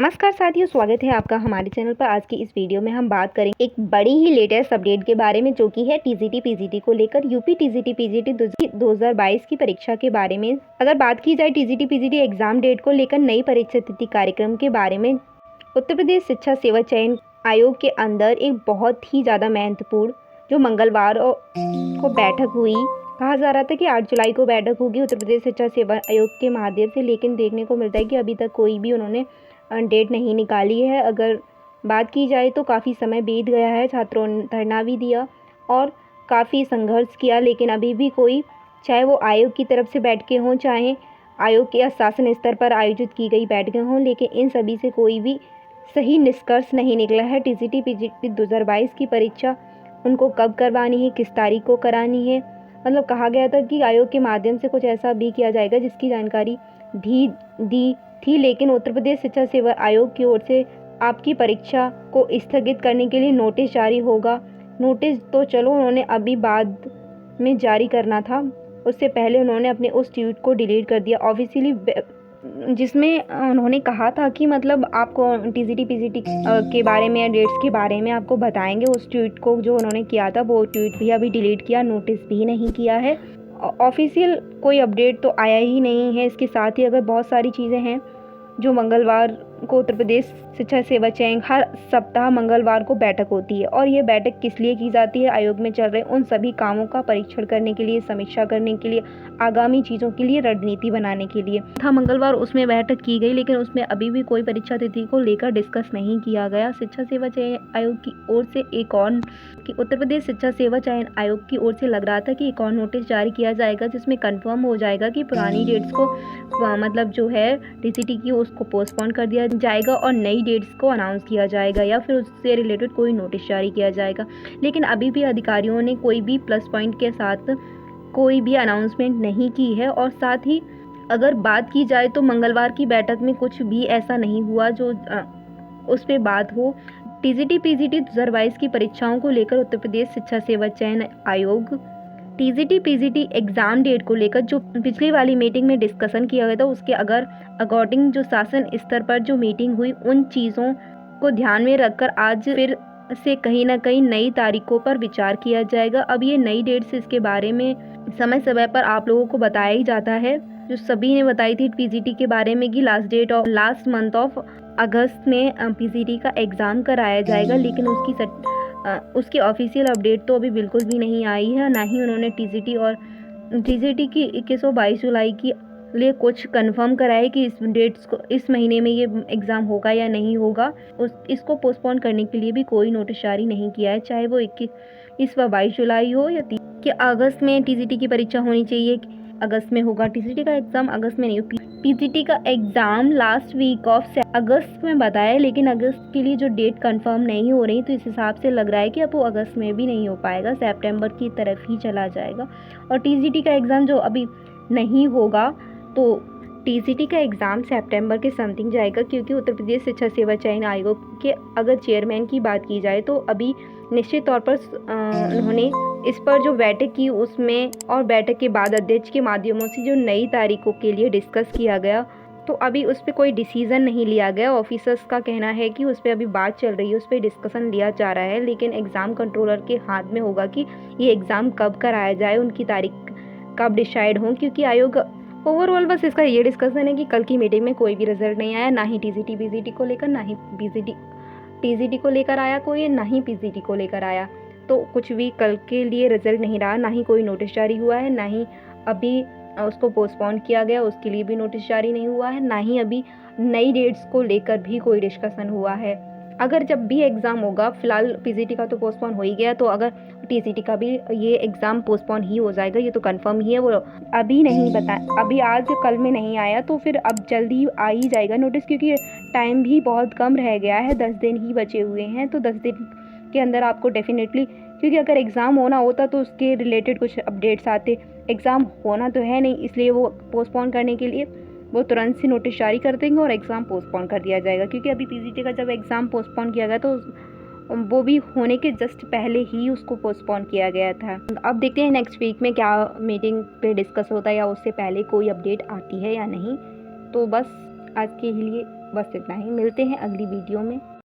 नमस्कार साथियों, स्वागत है आपका हमारे चैनल पर। आज की इस वीडियो में हम बात करेंगे एक बड़ी ही लेटेस्ट अपडेट के बारे में, जो कि है टीजीटी पीजीटी को लेकर यूपी टीजीटी पीजीटी 2022 की परीक्षा के बारे में। अगर बात की जाए टीजीटी पीजीटी एग्जाम डेट को लेकर नई परीक्षा तिथि कार्यक्रम के बारे में, उत्तर प्रदेश शिक्षा सेवा चयन आयोग के अंदर एक बहुत ही ज़्यादा महत्वपूर्ण जो मंगलवार को बैठक हुई। कहा जा रहा था कि 8 जुलाई को बैठक होगी उत्तर प्रदेश शिक्षा सेवा आयोग के माध्यम से, लेकिन देखने को मिलता है कि अभी तक कोई भी उन्होंने डेट नहीं निकाली है। अगर बात की जाए तो काफ़ी समय बीत गया है, छात्रों ने धरना भी दिया और काफ़ी संघर्ष किया, लेकिन अभी भी कोई, चाहे वो आयोग की तरफ से बैठकें हों, चाहे आयोग के शासन स्तर पर आयोजित की गई बैठकें हों, लेकिन इन सभी से कोई भी सही निष्कर्ष नहीं निकला है। टीजीटी पीजीटी 2022 की परीक्षा उनको कब करवानी है, किस तारीख को करानी है, मतलब कहा गया था कि आयोग के माध्यम से कुछ ऐसा भी किया जाएगा जिसकी जानकारी भी दी थी, लेकिन उत्तर प्रदेश शिक्षा सेवा आयोग की ओर से आपकी परीक्षा को स्थगित करने के लिए नोटिस जारी होगा। नोटिस तो चलो उन्होंने अभी बाद में जारी करना था, उससे पहले उन्होंने अपने उस ट्वीट को डिलीट कर दिया ऑफिशियली, जिसमें उन्होंने कहा था कि मतलब आपको टीजीटी पीजीटी के बारे में या डेट्स के बारे में आपको बताएंगे। उस ट्वीट को जो उन्होंने किया था वो ट्वीट भी अभी डिलीट किया, नोटिस भी नहीं किया है। ऑफिशियल कोई अपडेट तो आया ही नहीं है। इसके साथ ही अगर बहुत सारी चीज़ें हैं जो मंगलवार को उत्तर प्रदेश शिक्षा सेवा चयन, हर सप्ताह मंगलवार को बैठक होती है, और ये बैठक किस लिए की जाती है? आयोग में चल रहे उन सभी कामों का परीक्षण करने के लिए, समीक्षा करने के लिए, आगामी चीज़ों के लिए रणनीति बनाने के लिए था। मंगलवार उसमें बैठक की गई, लेकिन उसमें अभी भी कोई परीक्षा तिथि को लेकर डिस्कस नहीं किया गया। शिक्षा सेवा चयन आयोग की ओर से एक और उत्तर प्रदेश शिक्षा सेवा चयन आयोग की ओर से लग रहा था कि एक और नोटिस जारी किया जाएगा, जिसमें कंफर्म हो जाएगा कि पुरानी डेट्स को मतलब जो है टीजीटी की उसको पोस्टपोन कर दिया जाएगा और नई डेट्स को अनाउंस किया जाएगा, या फिर उससे रिलेटेड कोई नोटिस जारी किया जाएगा। लेकिन अभी भी अधिकारियों ने कोई भी प्लस पॉइंट के साथ कोई भी अनाउंसमेंट नहीं की है। और साथ ही अगर बात की जाए तो मंगलवार की बैठक में कुछ भी ऐसा नहीं हुआ जो उस पर बात हो। टीजीटी पीजीटी 2022 की परीक्षाओं को लेकर उत्तर प्रदेश शिक्षा सेवा चयन आयोग टीजीटी पीजीटी एग्जाम डेट को लेकर जो पिछली वाली मीटिंग में डिस्कशन किया गया था, उसके अगर अकॉर्डिंग जो शासन स्तर पर जो मीटिंग हुई, उन चीज़ों को ध्यान में रखकर आज फिर से कहीं ना कहीं नई तारीखों पर विचार किया जाएगा। अब ये नई डेट से इसके बारे में समय समय पर आप लोगों को बताया ही जाता है, जो सभी ने बताई थी पीजीटी के बारे में कि लास्ट मंथ ऑफ अगस्त में पीजीटी का एग्ज़ाम कराया जाएगा, लेकिन उसकी ऑफिशियल अपडेट तो अभी बिल्कुल भी नहीं आई है। ना ही उन्होंने टीजीटी की 21 और 22 जुलाई की लिए कुछ कंफर्म करा है कि इस डेट्स को, इस महीने में ये एग्ज़ाम होगा या नहीं होगा। इसको पोस्टपोन करने के लिए भी कोई नोटिस जारी नहीं किया है, चाहे वो 21 व 22 जुलाई हो या कि अगस्त में टीजीटी की परीक्षा होनी चाहिए। अगस्त में होगा टीजीटी का एग्ज़ाम, अगस्त में नहीं। पीजीटी का exam last week of August में बताया, लेकिन अगस्त के लिए जो डेट कंफर्म नहीं हो रही, तो इस हिसाब से लग रहा है कि अब वो अगस्त में भी नहीं हो पाएगा, सितंबर की तरफ ही चला जाएगा। और टीजीटी का एग्ज़ाम जो अभी नहीं होगा, तो टीजीटी का एग्ज़ाम सितंबर के समथिंग जाएगा, क्योंकि उत्तर प्रदेश शिक्षा सेवा चयन आयोग के अगर चेयरमैन की बात की जाए तो अभी निश्चित तौर पर उन्होंने इस पर जो बैठक की उसमें, और बैठक के बाद अध्यक्ष के माध्यमों से जो नई तारीखों के लिए डिस्कस किया गया, तो अभी उस पर कोई डिसीज़न नहीं लिया गया। ऑफिसर्स का कहना है कि उस पर अभी बात चल रही है, उस पर डिस्कशन लिया जा रहा है, लेकिन एग्ज़ाम कंट्रोलर के हाथ में होगा कि ये एग्ज़ाम कब कराया जाए, उनकी तारीख कब डिसाइड हो, क्योंकि आयोग ओवरऑल बस इसका ये डिस्कशन है कि कल की मीटिंग में कोई भी रिजल्ट नहीं आया, ना ही टीजीटी पीजीटी को लेकर, ना ही टीजीटी को लेकर आया कोई, ना ही पीजीटी को लेकर आया। तो कुछ भी कल के लिए रिजल्ट नहीं रहा, ना ही कोई नोटिस जारी हुआ है, ना ही अभी उसको पोस्टपोन किया गया, उसके लिए भी नोटिस जारी नहीं हुआ है, ना ही अभी नई डेट्स को लेकर भी कोई डिस्कशन हुआ है। अगर जब भी एग्ज़ाम होगा, फिलहाल पीजीटी का तो पोस्टपोन हो ही गया, तो अगर टीजीटी का भी ये एग्ज़ाम पोस्टपोन ही हो जाएगा, ये तो कंफर्म ही है। वो अभी नहीं अभी आज कल में नहीं आया, तो फिर अब जल्दी आ ही जाएगा नोटिस, क्योंकि टाइम भी बहुत कम रह गया है, 10 दिन ही बचे हुए हैं। तो 10 दिन के अंदर आपको डेफिनेटली, क्योंकि अगर एग्ज़ाम होना होता तो उसके रिलेटेड कुछ अपडेट्स आते, एग्ज़ाम होना तो है नहीं, इसलिए वो पोस्टपोन करने के लिए वो तुरंत से नोटिस जारी कर देंगे और एग्ज़ाम पोस्टपोन कर दिया जाएगा। क्योंकि अभी पीजीटी का जब एग्ज़ाम पोस्टपोन किया गया तो वो भी होने के जस्ट पहले ही उसको पोस्टपोन किया गया था। अब देखते हैं नेक्स्ट वीक में क्या मीटिंग पे डिस्कस होता है, या उससे पहले कोई अपडेट आती है या नहीं। तो बस आज के लिए बस इतना ही, मिलते हैं अगली वीडियो में।